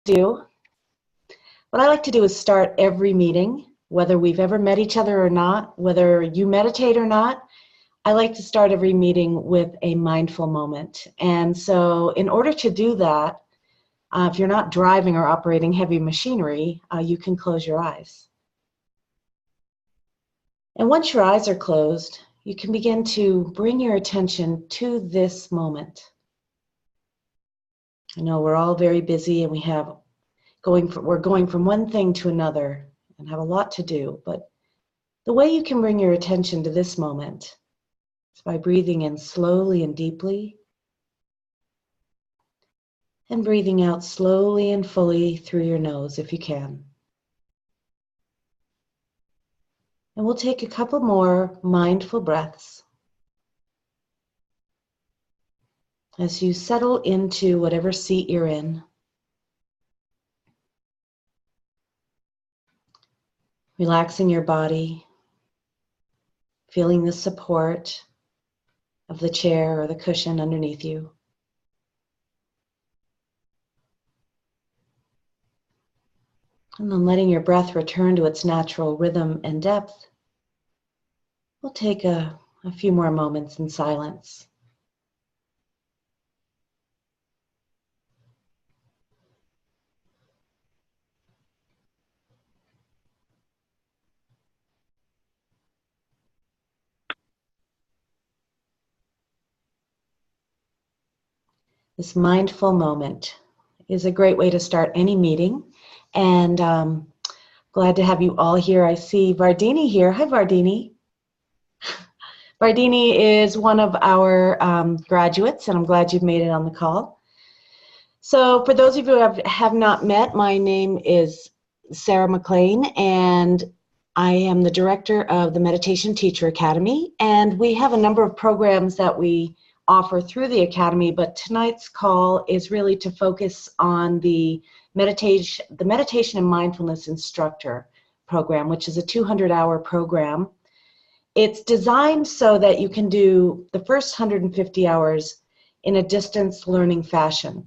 do. What I like to do is start every meeting, whether we've ever met each other or not, whether you meditate or not. I like to start every meeting with a mindful moment. And so in order to do that, if you're not driving or operating heavy machinery, you can close your eyes. And once your eyes are closed, you can begin to bring your attention to this moment. I know we're all very busy and we're going from one thing to another and have a lot to do, but the way you can bring your attention to this moment is by breathing in slowly and deeply and breathing out slowly and fully through your nose if you can. And we'll take a couple more mindful breaths as you settle into whatever seat you're in. Relaxing your body, feeling the support of the chair or the cushion underneath you. And then letting your breath return to its natural rhythm and depth. We'll take a few more moments in silence. This mindful moment is a great way to start any meeting. And glad to have you all here. I see Vardini here. Hi, Vardini. Vardini is one of our graduates, and I'm glad you've made it on the call. So for those of you who have not met, my name is Sarah McLean, and I am the director of the Meditation Teacher Academy. And we have a number of programs that we offer through the Academy, but tonight's call is really to focus on the Meditation and Mindfulness Instructor program, which is a 200-hour program. It's designed so that you can do the first 150 hours in a distance learning fashion.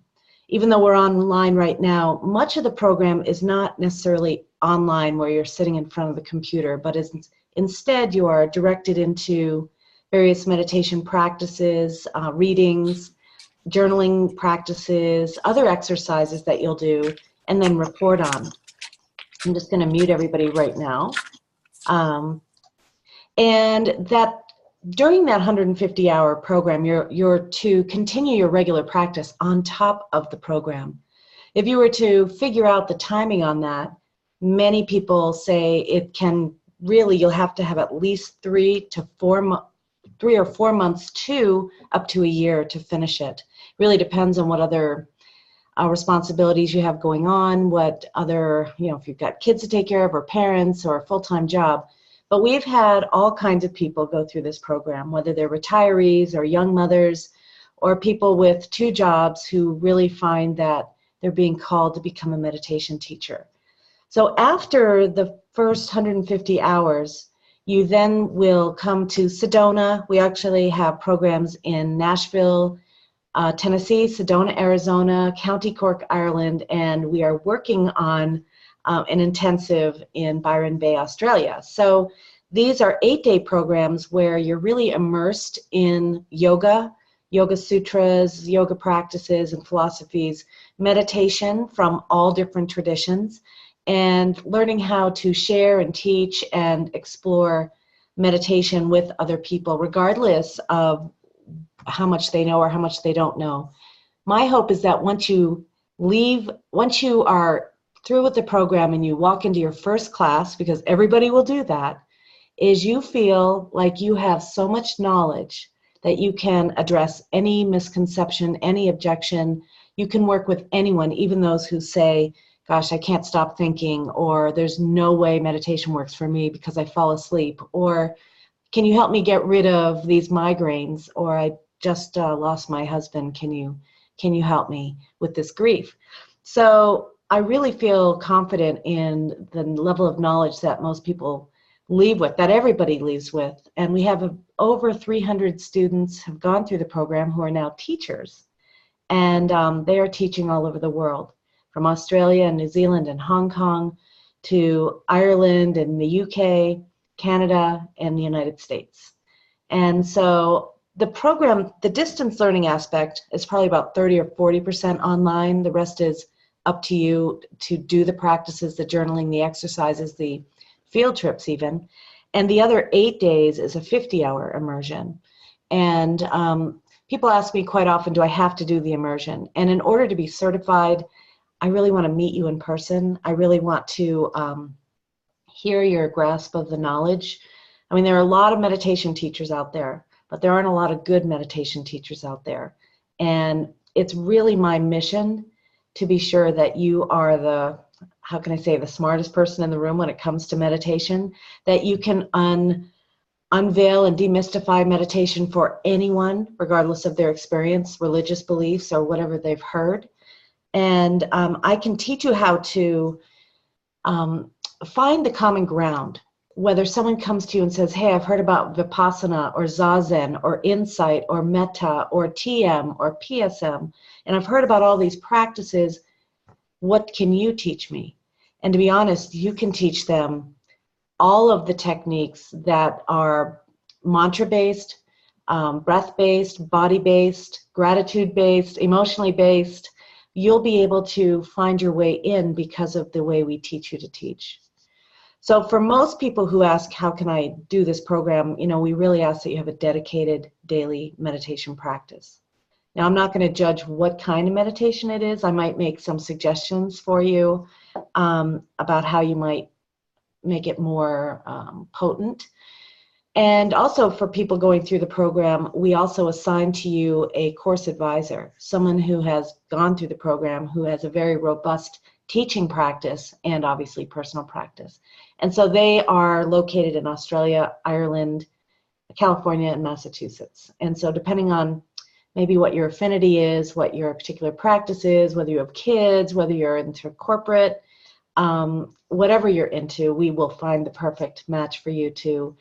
Even though we're online right now, much of the program is not necessarily online where you're sitting in front of the computer, but instead you are directed into various meditation practices, readings, journaling practices, other exercises that you'll do, and then report on. I'm just going to mute everybody right now. And that during that 150-hour program, you're to continue your regular practice on top of the program. If you were to figure out the timing on that, many people say it can really, you'll have to have at least 3 or 4 months to up to a year to finish it. Really depends on what other responsibilities you have going on, what other, if you've got kids to take care of or parents or a full-time job. But we've had all kinds of people go through this program, whether they're retirees or young mothers or people with 2 jobs who really find that they're being called to become a meditation teacher. So after the first 150 hours, you then will come to Sedona. We actually have programs in Nashville, Tennessee, Sedona, Arizona, County Cork, Ireland, and we are working on an intensive in Byron Bay, Australia. So these are 8-day programs where you're really immersed in yoga sutras, yoga practices and philosophies, meditation from all different traditions, and learning how to share and teach and explore meditation with other people, regardless of how much they know or how much they don't know. My hope is that once you are through with the program and you walk into your first class, because everybody will do that, is you feel like you have so much knowledge that you can address any misconception, any objection. You can work with anyone, even those who say, gosh, I can't stop thinking, or there's no way meditation works for me because I fall asleep, or can you help me get rid of these migraines, or I just lost my husband, can you help me with this grief? So I really feel confident in the level of knowledge that most people leave with, that everybody leaves with, and we have over 300 students have gone through the program who are now teachers, and they are teaching all over the world. from Australia and New Zealand and Hong Kong to Ireland and the UK, Canada, and the United States. And so the program, the distance learning aspect is probably about 30 or 40% online. The rest is up to you to do the practices, the journaling, the exercises, the field trips even. And the other 8 days is a 50-hour immersion. And people ask me quite often, do I have to do the immersion? And in order to be certified, I really want to meet you in person. I really want to hear your grasp of the knowledge. I mean, there are a lot of meditation teachers out there, but there aren't a lot of good meditation teachers out there. And it's really my mission to be sure that you are the, how can I say, the smartest person in the room when it comes to meditation, that you can unveil and demystify meditation for anyone, regardless of their experience, religious beliefs, or whatever they've heard. And I can teach you how to find the common ground. Whether someone comes to you and says, hey, I've heard about Vipassana or Zazen or Insight or Metta or TM or PSM, and I've heard about all these practices, what can you teach me? And to be honest, you can teach them all of the techniques that are mantra-based, breath-based, body-based, gratitude-based, emotionally based. You'll be able to find your way in because of the way we teach you to teach. So for most people who ask, how can I do this program, you know, we really ask that you have a dedicated daily meditation practice. Now, I'm not going to judge what kind of meditation it is. I might make some suggestions for you about how you might make it more potent. And also for people going through the program, we also assign to you a course advisor, someone who has gone through the program, who has a very robust teaching practice and obviously personal practice. And so they are located in Australia, Ireland, California, and Massachusetts. And so depending on maybe what your affinity is, what your particular practice is, whether you have kids, whether you're into corporate, whatever you're into, we will find the perfect match for you to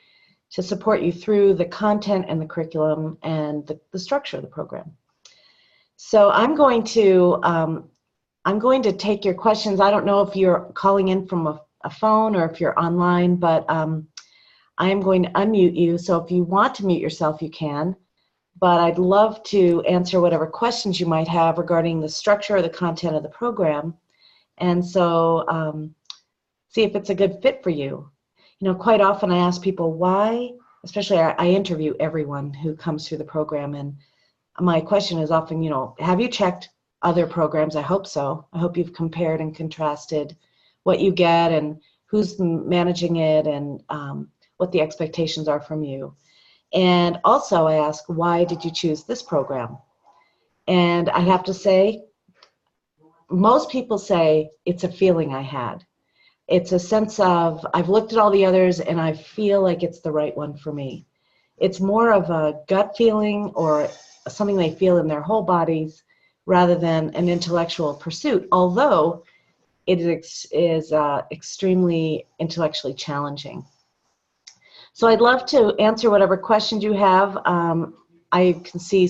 support you through the content and the curriculum and the structure of the program. So I'm going to take your questions. I don't know if you're calling in from a phone or if you're online, but I am going to unmute you. So if you want to mute yourself, you can. But I'd love to answer whatever questions you might have regarding the structure or the content of the program. And so see if it's a good fit for you. You know, quite often I ask people why, especially I interview everyone who comes through the program. And my question is often, you know, have you checked other programs? I hope so. I hope you've compared and contrasted what you get and who's managing it and what the expectations are from you. And also I ask, why did you choose this program? And I have to say, most people say it's a feeling I had. It's a sense of, I've looked at all the others and I feel like it's the right one for me. It's more of a gut feeling or something they feel in their whole bodies rather than an intellectual pursuit, although it is extremely intellectually challenging. So I'd love to answer whatever questions you have. I can see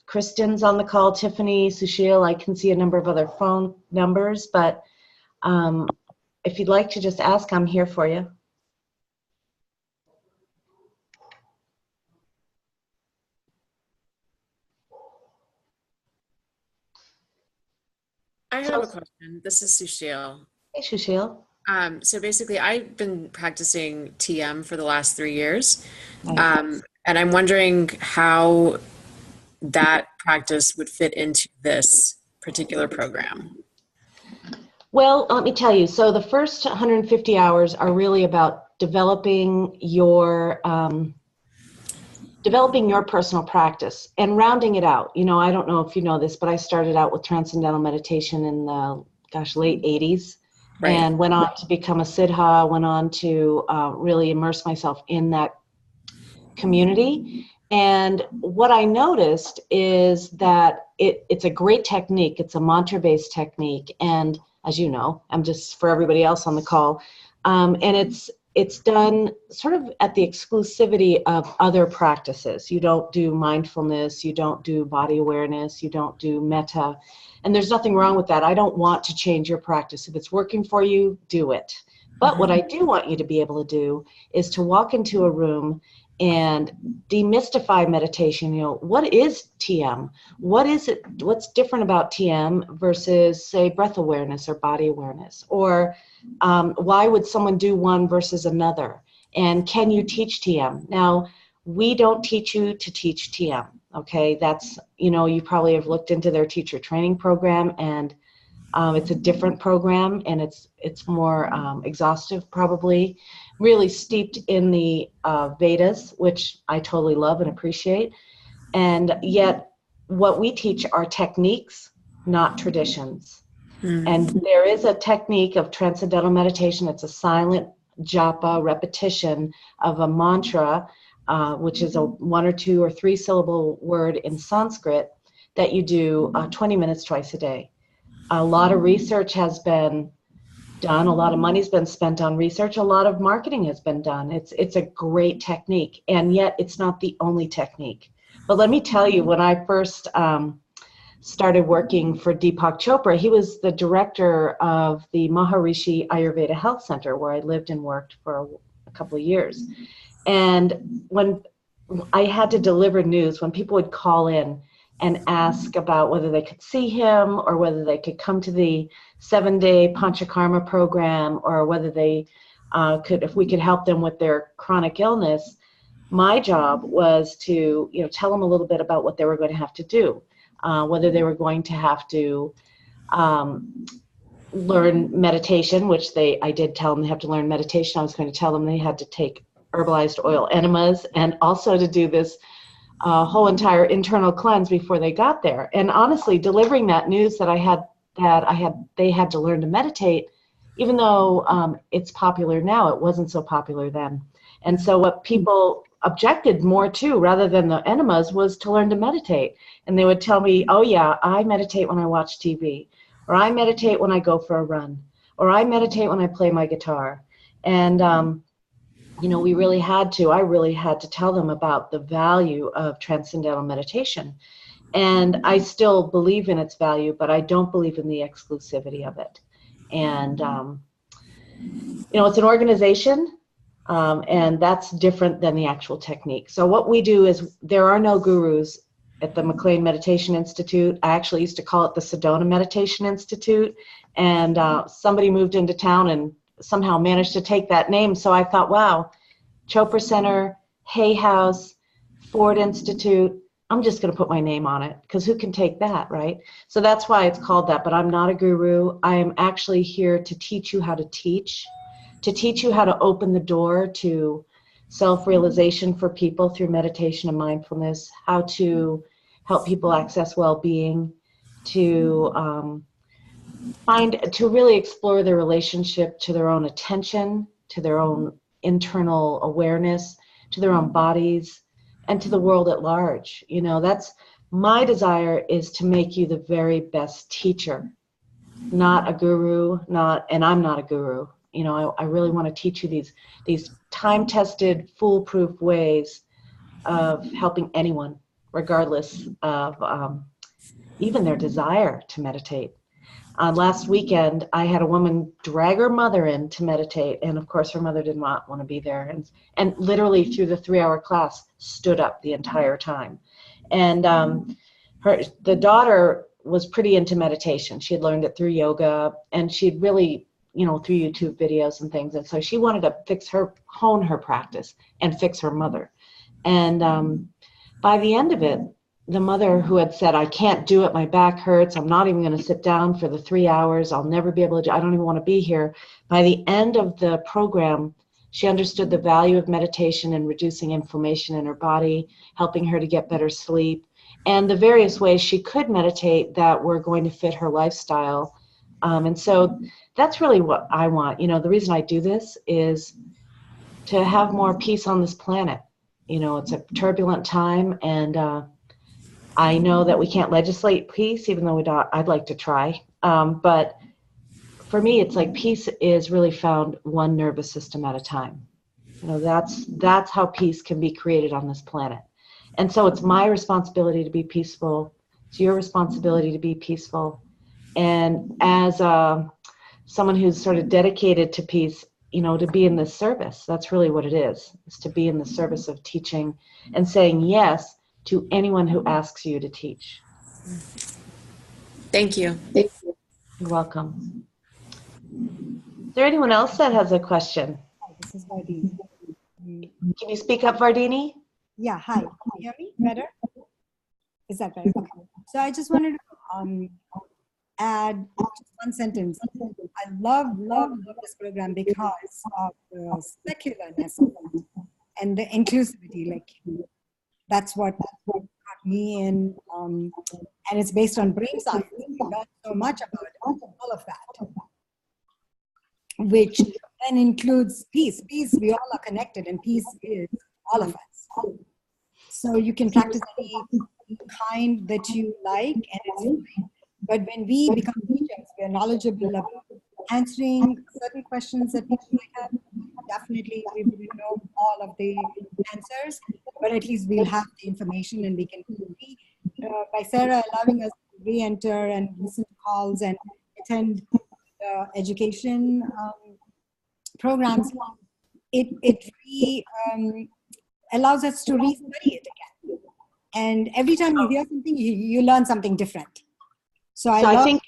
Kristen's on the call, Tiffany, Sushil. I can see a number of other phone numbers, but if you'd like to just ask, I'm here for you. I have a question. This is Sushil. Hey, Sushil. So basically, I've been practicing TM for the last 3 years, and I'm wondering how that practice would fit into this particular program. Well, let me tell you. So the first 150 hours are really about developing your personal practice and rounding it out. You know, I don't know if you know this, but I started out with transcendental meditation in the, late 80s. Right. And went on to become a siddha, went on to really immerse myself in that community. And what I noticed is that it's a great technique. It's a mantra-based technique. And as you know, I'm just for everybody else on the call. And it's done sort of at the exclusivity of other practices. You don't do mindfulness, you don't do body awareness, you don't do metta, and there's nothing wrong with that. I don't want to change your practice. If it's working for you, do it. But what I do want you to be able to do is to walk into a room and demystify meditation. You know, what is TM? What is it? What's different about TM versus, say, breath awareness or body awareness? Or why would someone do one versus another? And can you teach TM? Now, we don't teach you to teach TM, okay? That's, you know, you probably have looked into their teacher training program, and it's a different program, and it's more exhaustive, probably, really steeped in the Vedas, which I totally love and appreciate. And yet what we teach are techniques, not traditions. And there is a technique of transcendental meditation. It's a silent japa repetition of a mantra, which is a 1 or 2 or 3 syllable word in Sanskrit that you do 20 minutes twice a day. A lot of research has been done. A lot of money's been spent on research. A lot of marketing has been done. It's a great technique, and yet it's not the only technique. But let me tell you, when I first started working for Deepak Chopra, he was the director of the Maharishi Ayurveda Health Center, where I lived and worked for a couple of years. And when I had to deliver news, when people would call in and ask about whether they could see him or whether they could come to the 7-day Panchakarma program, or whether they if we could help them with their chronic illness, my job was to, you know, tell them a little bit about what they were going to have to do, whether they were going to have to learn meditation, which I did tell them they have to learn meditation. I was going to tell them they had to take herbalized oil enemas, and also to do this whole entire internal cleanse before they got there. And honestly, delivering that news that they had to learn to meditate, even though it's popular now, it wasn't so popular then. And so what people objected more to, rather than the enemas, was to learn to meditate. And they would tell me, oh yeah, I meditate when I watch TV, or I meditate when I go for a run, or I meditate when I play my guitar. And you know, I really had to tell them about the value of transcendental meditation. And I still believe in its value, but I don't believe in the exclusivity of it. And, you know, it's an organization, and that's different than the actual technique. So what we do is, there are no gurus at the McLean Meditation Institute. I actually used to call it the Sedona Meditation Institute. And somebody moved into town and somehow managed to take that name. So I thought, wow, Chopra Center, Hay House, Ford Institute, I'm just going to put my name on it, because who can take that, right? So that's why it's called that. But I'm not a guru. I am actually here to teach you how to teach you how to open the door to self-realization for people through meditation and mindfulness, how to help people access well-being, to really explore their relationship to their own attention, to their own internal awareness, to their own bodies, and to the world at large. You know, that's my desire, is to make you the very best teacher, not a guru, and I'm not a guru. You know, I really want to teach you these time-tested, foolproof ways of helping anyone, regardless of even their desire to meditate. Last weekend, I had a woman drag her mother in to meditate, and of course her mother did not want to be there, and literally through the 3-hour class stood up the entire time. And the daughter was pretty into meditation. She had learned it through yoga, and she'd really, you know, through YouTube videos and things, and so she wanted to hone her practice and fix her mother. And by the end of it, the mother, who had said, I can't do it, my back hurts, I'm not even going to sit down for the 3 hours, I'll never be able to I don't even want to be here. By the end of the program, she understood the value of meditation and reducing inflammation in her body, helping her to get better sleep, and the various ways she could meditate that were going to fit her lifestyle. And so that's really what I want. You know, the reason I do this is to have more peace on this planet. You know, it's a turbulent time, and I know that we can't legislate peace, even though I'd like to try. But for me, it's like peace is really found one nervous system at a time. That's how peace can be created on this planet. And so it's my responsibility to be peaceful. It's your responsibility to be peaceful. And as someone who's sort of dedicated to peace, to be in this service, that's really what it is to be in the service of teaching and saying yes to anyone who asks you to teach. Thank you. You're welcome. Is there anyone else that has a question? Hi, this is Vardini. Can you speak up, Vardini? Yeah, hi. Can you hear me better? Is that better? Okay. So I just wanted to add just one sentence. I love this program because of the secularness of it and the inclusivity. Like, that's what got me in. And it's based on brain science. We learn so much about all of that, which then includes peace. Peace, we all are connected, and peace is all of us. So you can practice any kind that you like, and it's fine. But when we become teachers, we are knowledgeable about answering certain questions that people might have. Definitely, we will know all of the answers, but at least we'll have the information, and we can be, by Sarah allowing us to re-enter and listen to calls and attend education programs. It really allows us to re-study it again. And every time you hear something, you learn something different. So I think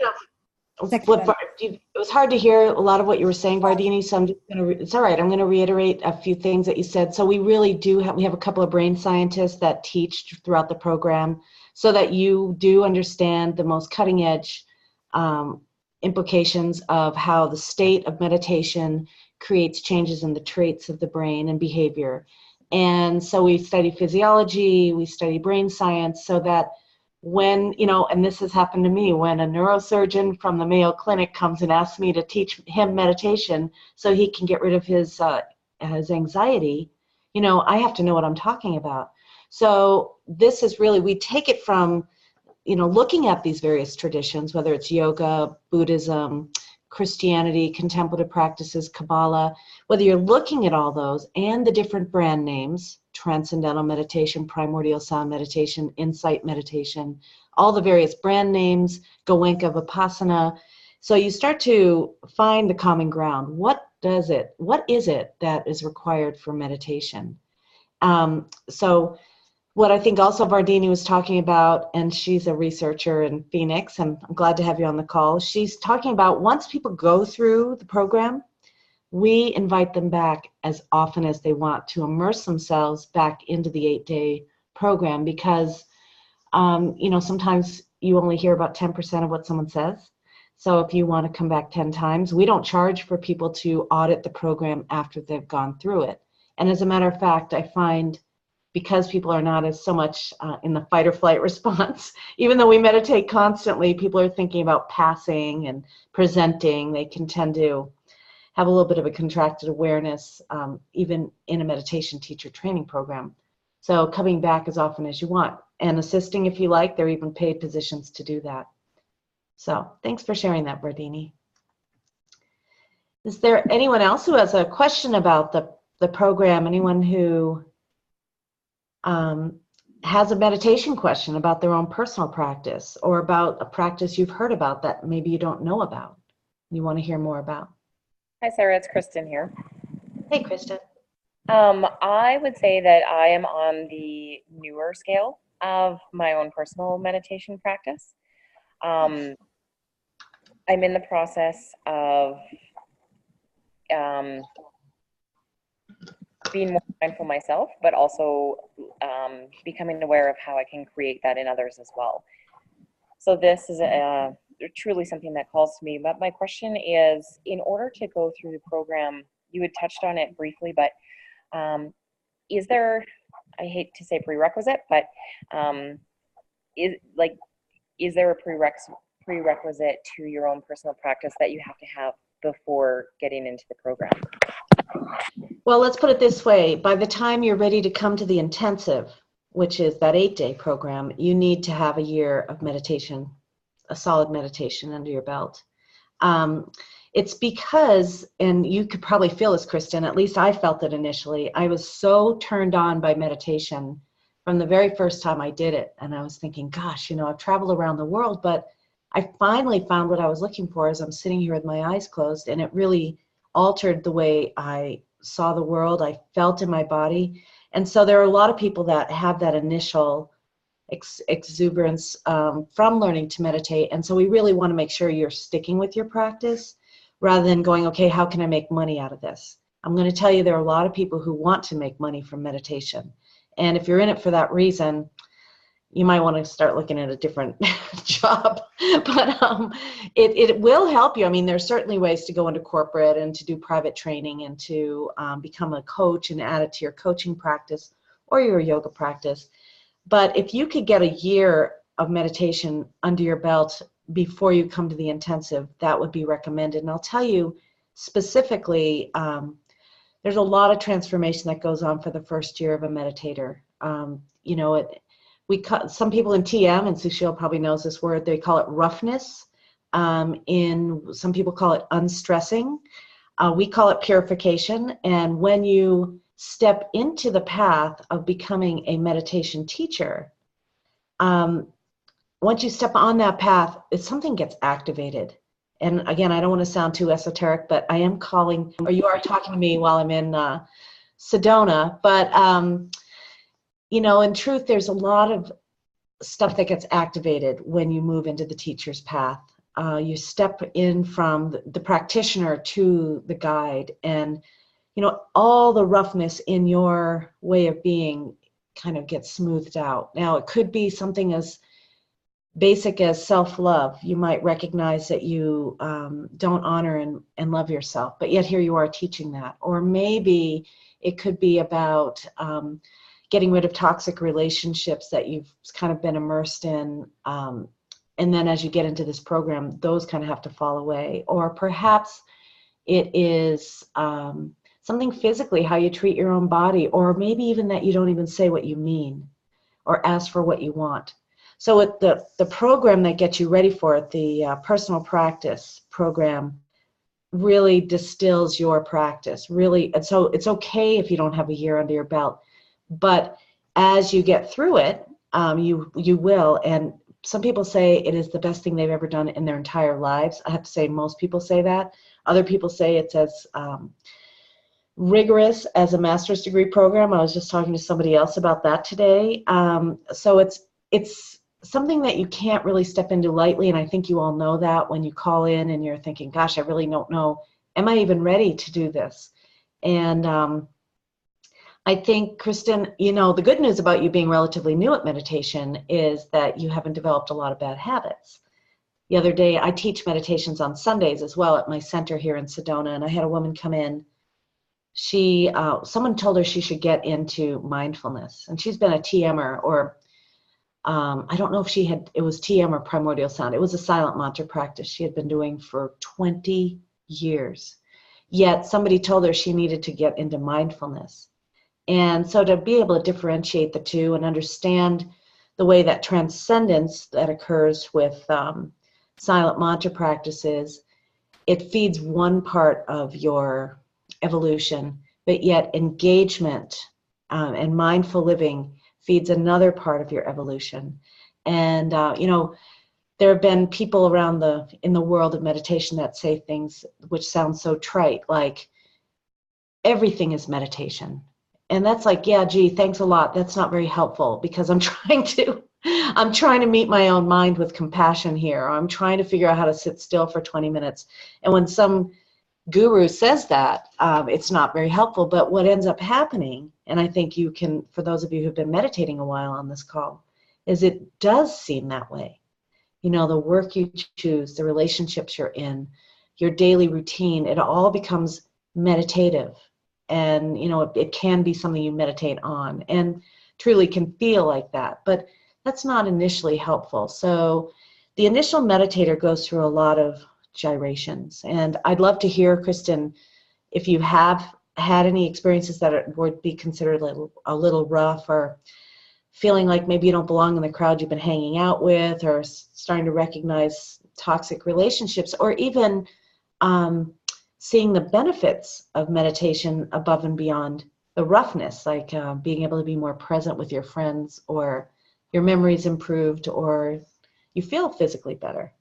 it was hard to hear a lot of what you were saying, Vardini, so I'm just going to, it's all right, I'm going to reiterate a few things that you said. So we really do we have a couple of brain scientists that teach throughout the program so that you do understand the most cutting edge implications of how the state of meditation creates changes in the traits of the brain and behavior. And so we study physiology, we study brain science, so that when, and this has happened to me, when a neurosurgeon from the Mayo Clinic comes and asks me to teach him meditation so he can get rid of his anxiety, I have to know what I'm talking about. So this is really, we take it from, looking at these various traditions, whether it's yoga, Buddhism, Christianity, contemplative practices, Kabbalah, whether you're looking at all those and the different brand names, transcendental meditation, primordial sound meditation, insight meditation, all the various brand names, Goenka Vipassana. So you start to find the common ground. What is it that is required for meditation? So what I think also Vardini was talking about, and she's a researcher in Phoenix, and I'm glad to have you on the call. She's talking about once people go through the program, we invite them back as often as they want to immerse themselves back into the 8-day program because, sometimes you only hear about 10% of what someone says. So if you want to come back 10 times, we don't charge for people to audit the program after they've gone through it. And as a matter of fact, I find because people are not as so much in the fight or flight response, even though we meditate constantly, people are thinking about passing and presenting. They can tend to have a little bit of a contracted awareness, even in a meditation teacher training program. So coming back as often as you want and assisting if you like. There are even paid positions to do that. So thanks for sharing that, Vardini. Is there anyone else who has a question about the program? Anyone who has a meditation question about their own personal practice or about a practice you've heard about that maybe you don't know about, you want to hear more about? Hi, Sarah. It's Kristen here. Hey, Kristen. I would say that I am on the newer scale of my own personal meditation practice. I'm in the process of being more mindful myself, but also becoming aware of how I can create that in others as well. So this is truly something that calls to me. But my question is, in order to go through the program, you had touched on it briefly, but is there, I hate to say prerequisite, but is there a prerequisite to your own personal practice that you have to have before getting into the program? Well, let's put it this way. By the time you're ready to come to the intensive, which is that 8-day program, you need to have a year of meditation, a solid meditation under your belt. It's because, and you could probably feel this, Kristen, at least I felt it initially, I was so turned on by meditation from the very first time I did it. And I was thinking, gosh, you know, I've traveled around the world, but I finally found what I was looking for as I'm sitting here with my eyes closed, and it really altered the way I saw the world. I felt in my body. And so there are a lot of people that have that initial exuberance from learning to meditate. And so we really want to make sure you're sticking with your practice rather than going, okay, how can I make money out of this? I'm going to tell you there are a lot of people who want to make money from meditation. And if you're in it for that reason, you might want to start looking at a different job. But it will help you. I mean, there's certainly ways to go into corporate and to do private training and to become a coach and add it to your coaching practice or your yoga practice. But if you could get a year of meditation under your belt before you come to the intensive, that would be recommended. And I'll tell you specifically, there's a lot of transformation that goes on for the first year of a meditator. You know, some people in TM, and Sushil probably knows this word, they call it roughness. Some people call it unstressing. We call it purification. And when you step into the path of becoming a meditation teacher, once you step on that path, something gets activated. And again, I don't want to sound too esoteric, but I am calling, or you are talking to me while I'm in Sedona. But, you know, in truth, there's a lot of stuff that gets activated when you move into the teacher's path. You step in from the practitioner to the guide, and you know, all the roughness in your way of being kind of gets smoothed out. Now, it could be something as basic as self-love. You might recognize that you don't honor and love yourself, but yet here you are teaching that. Or maybe it could be about getting rid of toxic relationships that you've kind of been immersed in. And then as you get into this program, those kind of have to fall away. Or perhaps it is something physically, how you treat your own body, or maybe even that you don't even say what you mean or ask for what you want. So with the program that gets you ready for it, the personal practice program, really distills your practice. Really, and so it's okay if you don't have a year under your belt, but as you get through it, you will. And some people say it is the best thing they've ever done in their entire lives. I have to say most people say that. Other people say it's as rigorous as a master's degree program. I was just talking to somebody else about that today. So it's something that you can't really step into lightly, and I think you all know that when you call in and you're thinking, gosh, I really don't know, am I even ready to do this? And I think, Kristen, you know, the good news about you being relatively new at meditation is that you haven't developed a lot of bad habits. The other day, I teach meditations on Sundays as well at my center here in Sedona, and I had a woman come in. Someone told her she should get into mindfulness, and she's been a TMer, or I don't know if it was TM or primordial sound. It was a silent mantra practice she had been doing for 20 years. Yet somebody told her she needed to get into mindfulness. And so to be able to differentiate the two and understand the way that transcendence that occurs with silent mantra practices, it feeds one part of your evolution, but yet engagement and mindful living feeds another part of your evolution. And you know, there have been people around in the world of meditation that say things which sound so trite, like everything is meditation. And that's like, yeah, gee, thanks a lot. That's not very helpful, because I'm trying to meet my own mind with compassion here. I'm trying to figure out how to sit still for 20 minutes. And when some guru says that, it's not very helpful. But what ends up happening, and I think you can, for those of you who've been meditating a while on this call, is it does seem that way. You know, the work you choose, the relationships you're in, your daily routine, it all becomes meditative. And, you know, it can be something you meditate on and truly can feel like that. But that's not initially helpful. So the initial meditator goes through a lot of gyrations. And I'd love to hear, Kristen, if you have had any experiences that would be considered a little rough, or feeling like maybe you don't belong in the crowd you've been hanging out with, or starting to recognize toxic relationships, or even seeing the benefits of meditation above and beyond the roughness, like being able to be more present with your friends, or your memory's improved, or you feel physically better.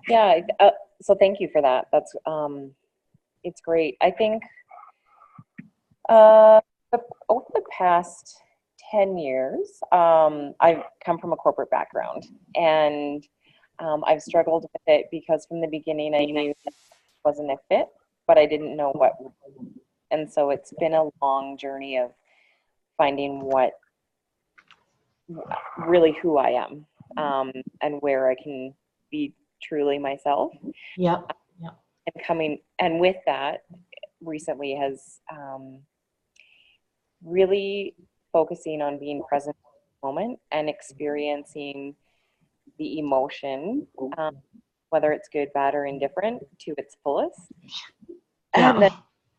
Yeah, so thank you for that. That's it's great. I think over the past 10 years, I've come from a corporate background, and I've struggled with it because from the beginning I knew it wasn't a fit, but I didn't know what. And so it's been a long journey of finding what really who I am, and where I can be truly myself. Yeah. And with that recently has really focusing on being present in the moment and experiencing the emotion, whether it's good, bad, or indifferent, to its fullest. Yeah. And then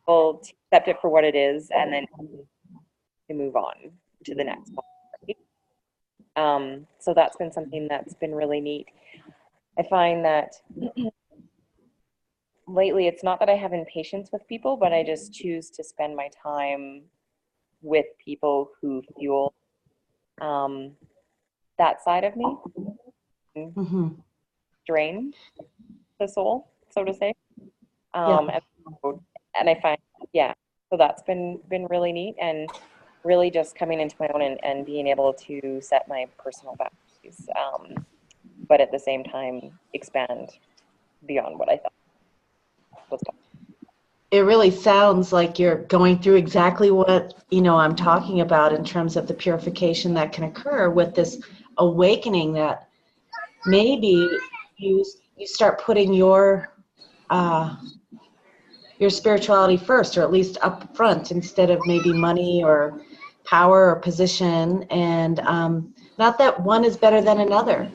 to accept it for what it is, and then to move on to the next one. So that's been something that's been really neat. I find that lately, it's not that I have impatience with people, but I just choose to spend my time with people who fuel that side of me, Mm-hmm. drain the soul, so to say. Yeah. And I find, so that's been really neat, and really just coming into my own and being able to set my personal boundaries, but at the same time expand beyond what I thought was possible. It really sounds like you're going through exactly what, I'm talking about in terms of the purification that can occur with this awakening, that maybe you start putting your spirituality first, or at least up front, instead of maybe money or power or position. And not that one is better than another,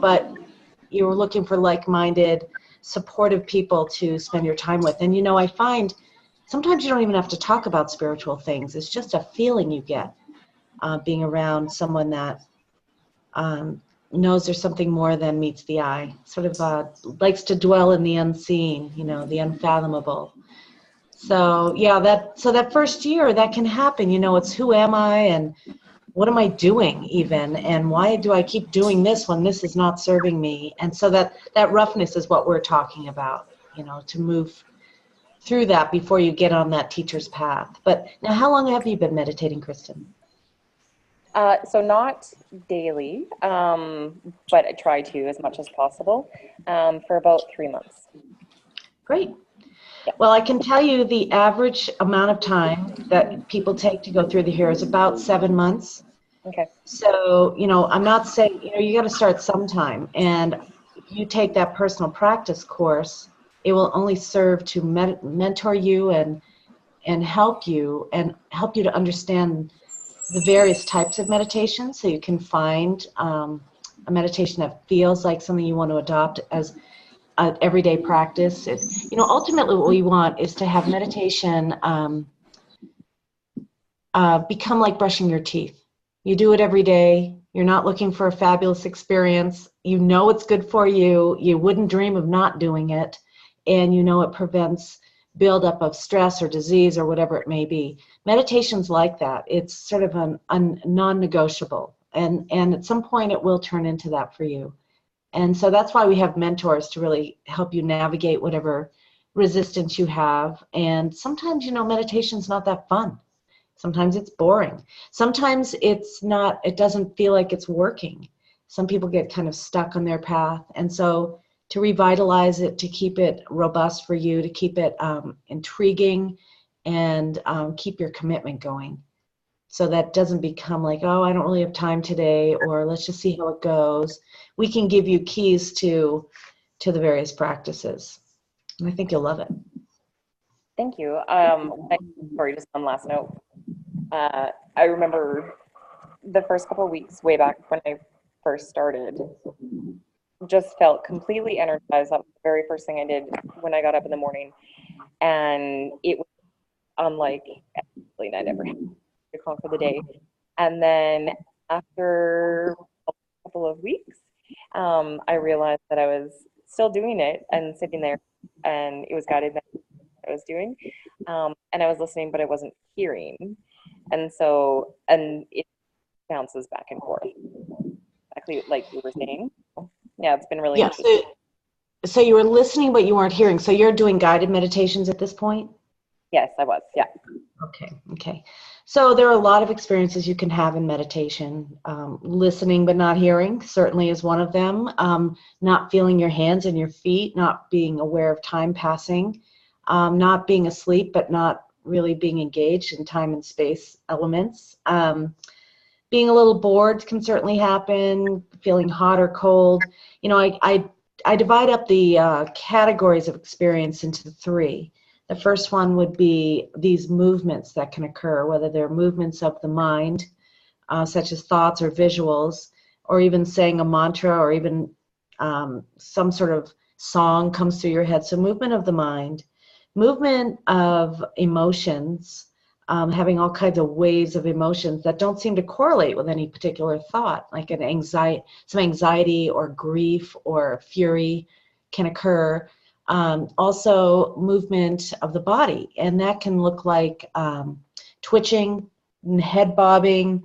but you're looking for like-minded, supportive people to spend your time with. And I find sometimes you don't even have to talk about spiritual things. It's just a feeling you get being around someone that knows there's something more than meets the eye, sort of likes to dwell in the unseen, the unfathomable. So that first year that can happen, it's who am I, and what am I doing even, and why do I keep doing this when this is not serving me? And so that roughness is what we're talking about, to move through that before you get on that teacher's path. But now, how long have you been meditating, Kristen? So not daily, but I try to as much as possible, for about 3 months. Great. Well, I can tell you the average amount of time that people take to go through the here is about 7 months. Okay. So, I'm not saying, you got to start sometime. And if you take that personal practice course, it will only serve to mentor you and help you to understand the various types of meditation, so you can find a meditation that feels like something you want to adopt as an everyday practice. Ultimately what we want is to have meditation become like brushing your teeth. You do it every day. You're not looking for a fabulous experience. It's good for you. You wouldn't dream of not doing it. And it prevents buildup of stress or disease or whatever it may be. Meditation's like that. It's sort of a non-negotiable. And at some point it will turn into that for you. And so that's why we have mentors to really help you navigate whatever resistance you have. And sometimes, meditation's not that fun. Sometimes it's boring. Sometimes it doesn't feel like it's working. Some people get kind of stuck on their path. And so to revitalize it, to keep it robust for you, to keep it intriguing, and keep your commitment going. So that doesn't become like, oh, I don't really have time today, or let's just see how it goes. We can give you keys to the various practices. And I think you'll love it. Thank you. Sorry, just one last note. I remember the first couple of weeks way back when I first started, just felt completely energized. That was the very first thing I did when I got up in the morning. And it was unlike anything I'd ever had to conquer the day. And then after a couple of weeks, I realized that I was still doing it and sitting there, and it was guided meditation I was doing, and I was listening, but I wasn't hearing, and it bounces back and forth, exactly like you were saying. Yeah, it's been really interesting. So you were listening, but you weren't hearing. So you're doing guided meditations at this point? Yes, I was. Yeah. Okay. So there are a lot of experiences you can have in meditation. Listening but not hearing certainly is one of them. Not feeling your hands and your feet, not being aware of time passing, not being asleep but not really being engaged in time and space elements. Being a little bored can certainly happen, feeling hot or cold. You know, I divide up the categories of experience into three. The first one would be these movements that can occur, whether they're movements of the mind, such as thoughts or visuals, or even saying a mantra, or even some sort of song comes through your head. So movement of the mind, movement of emotions, having all kinds of waves of emotions that don't seem to correlate with any particular thought, like some anxiety or grief or fury can occur. Also movement of the body, and that can look like twitching, head bobbing,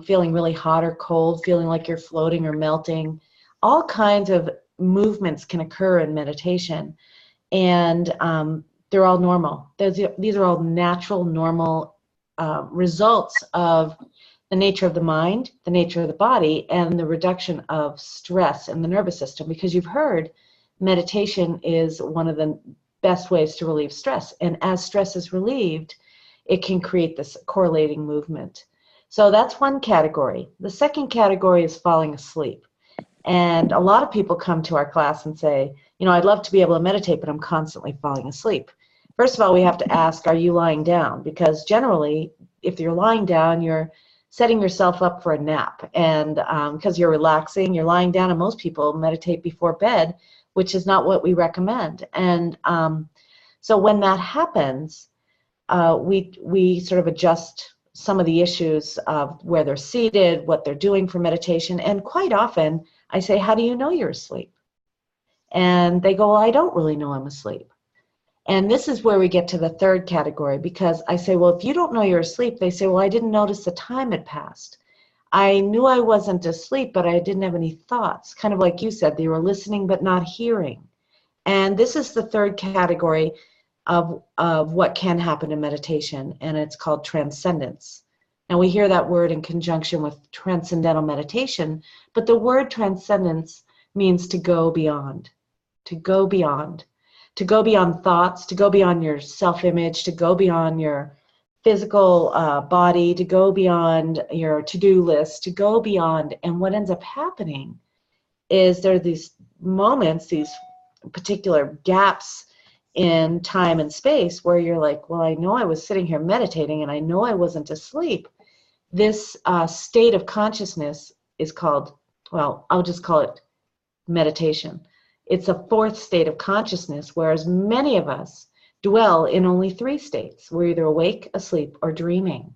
feeling really hot or cold, feeling like you're floating or melting. All kinds of movements can occur in meditation, and they're all normal. These are all natural, normal results of the nature of the mind, the nature of the body, and the reduction of stress in the nervous system, because you've heard meditation is one of the best ways to relieve stress. And as stress is relieved, it can create this correlating movement. So that's one category. The second category is falling asleep. And a lot of people come to our class and say, you know, I'd love to be able to meditate, but I'm constantly falling asleep. First of all, we have to ask, are you lying down? Because generally, if you're lying down, you're setting yourself up for a nap. And because you're relaxing, you're lying down, and most people meditate before bed, which is not what we recommend. And so when that happens, we sort of adjust some of the issues of where they're seated, what they're doing for meditation. And quite often, I say, how do you know you're asleep? And they go, well, I don't really know I'm asleep. And this is where we get to the third category, because I say, well, if you don't know you're asleep, they say, well, I didn't notice the time had passed. I knew I wasn't asleep, but I didn't have any thoughts. Kind of like you said, they were listening but not hearing. And this is the third category of what can happen in meditation, and it's called transcendence. Now, we hear that word in conjunction with transcendental meditation, but the word transcendence means to go beyond, to go beyond, to go beyond thoughts, to go beyond your self-image, to go beyond your physical body, to go beyond your to-do list, to go beyond. And what ends up happening is there are these moments, these particular gaps in time and space where you're like, well, I know I was sitting here meditating and I know I wasn't asleep. This state of consciousness is called, well, I'll just call it meditation. It's a fourth state of consciousness, whereas many of us dwell in only three states. We're either awake, asleep, or dreaming.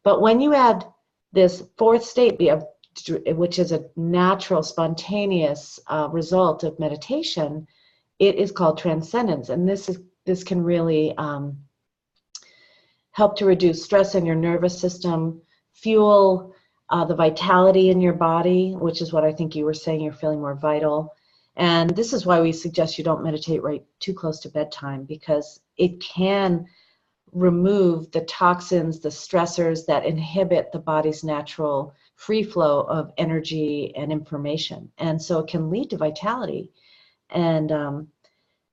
But when you add this fourth state, which is a natural, spontaneous result of meditation, it is called transcendence. And this can really help to reduce stress in your nervous system, fuel the vitality in your body, which is what I think you were saying, you're feeling more vital. And this is why we suggest you don't meditate right too close to bedtime, because it can remove the toxins, the stressors that inhibit the body's natural free flow of energy and information. And so it can lead to vitality. And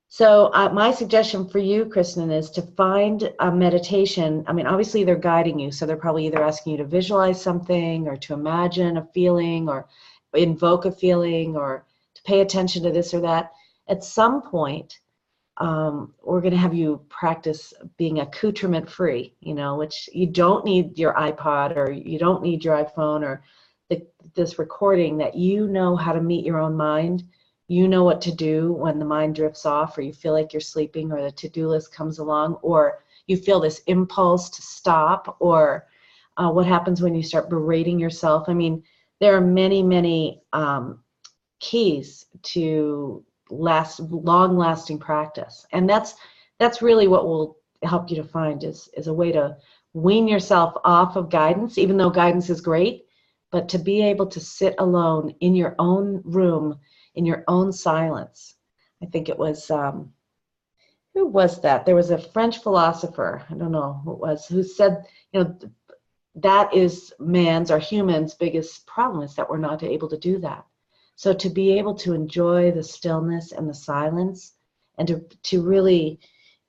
so my suggestion for you, Kristen, is to find a meditation. I mean, obviously they're guiding you, so they're probably either asking you to visualize something or to imagine a feeling or invoke a feeling or to pay attention to this or that. At some point, we're going to have you practice being accoutrement free, which you don't need your iPod or you don't need your iPhone or this recording, that you know how to meet your own mind. You know what to do when the mind drifts off, or you feel like you're sleeping, or the to-do list comes along, or you feel this impulse to stop, or what happens when you start berating yourself. I mean, there are many, many keys to long-lasting practice. And that's really what will help you to find is a way to wean yourself off of guidance, even though guidance is great, but to be able to sit alone in your own room, in your own silence. I think it was, who was that? There was a French philosopher, I don't know who it was, who said, that is man's or humans' biggest problem is that we're not able to do that. So to be able to enjoy the stillness and the silence and to really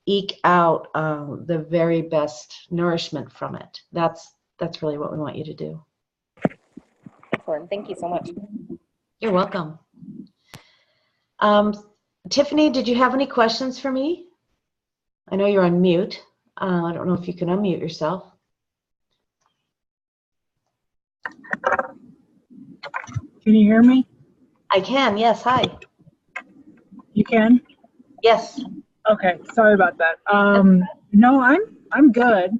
eke out the very best nourishment from it, that's really what we want you to do. Excellent. Thank you so much. You're welcome. Tiffany, did you have any questions for me? I know you're on mute. I don't know if you can unmute yourself. Can you hear me? I can, yes, hi. You can? Yes. Okay, sorry about that. No, I'm good,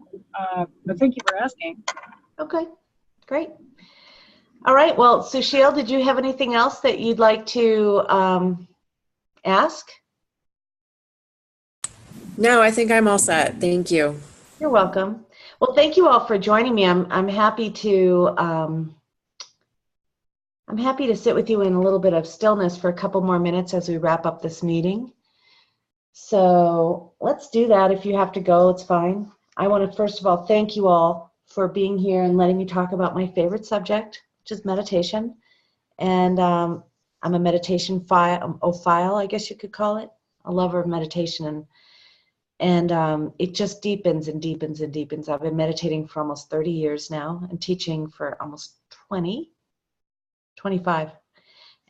but thank you for asking. Okay, great. All right, well, Sushil, did you have anything else that you'd like to ask? No, I think I'm all set. Thank you. You're welcome. Well, thank you all for joining me. I'm happy to sit with you in a little bit of stillness for a couple more minutes as we wrap up this meeting. So let's do that. If you have to go, it's fine. I want to first of all thank you all for being here and letting me talk about my favorite subject, which is meditation. And I'm a meditation file, I guess you could call it, a lover of meditation. And it just deepens and deepens and deepens. I've been meditating for almost 30 years now and teaching for almost 25.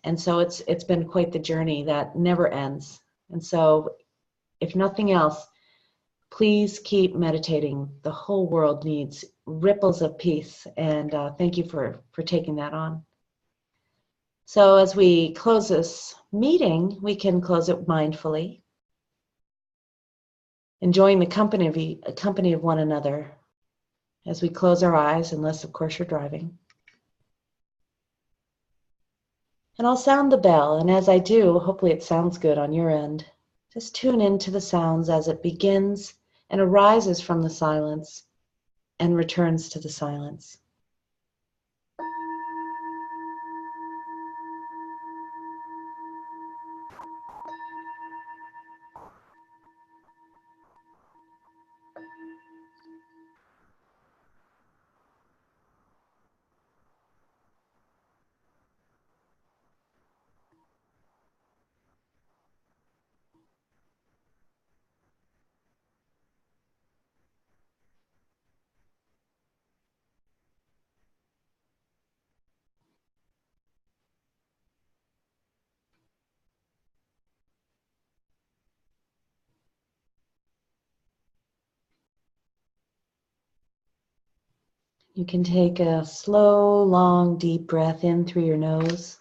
And so it's been quite the journey that never ends. And so if nothing else, please keep meditating. The whole world needs ripples of peace. And thank you for taking that on. So as we close this meeting, we can close it mindfully, enjoying the company of one another as we close our eyes, unless, of course, you're driving. And I'll sound the bell, and as I do, hopefully it sounds good on your end. Just tune into the sounds as it begins and arises from the silence and returns to the silence. You can take a slow, long, deep breath in through your nose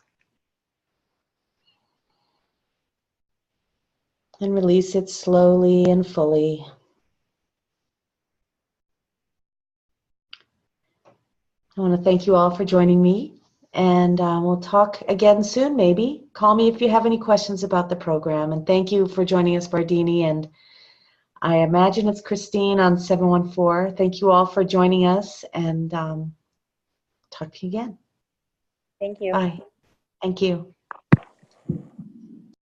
and release it slowly and fully. I want to thank you all for joining me, and we'll talk again soon, maybe. Call me if you have any questions about the program, and thank you for joining us, Bardini, and I imagine it's Christine on 714. Thank you all for joining us, and talk to you again. Thank you. Bye. Thank you.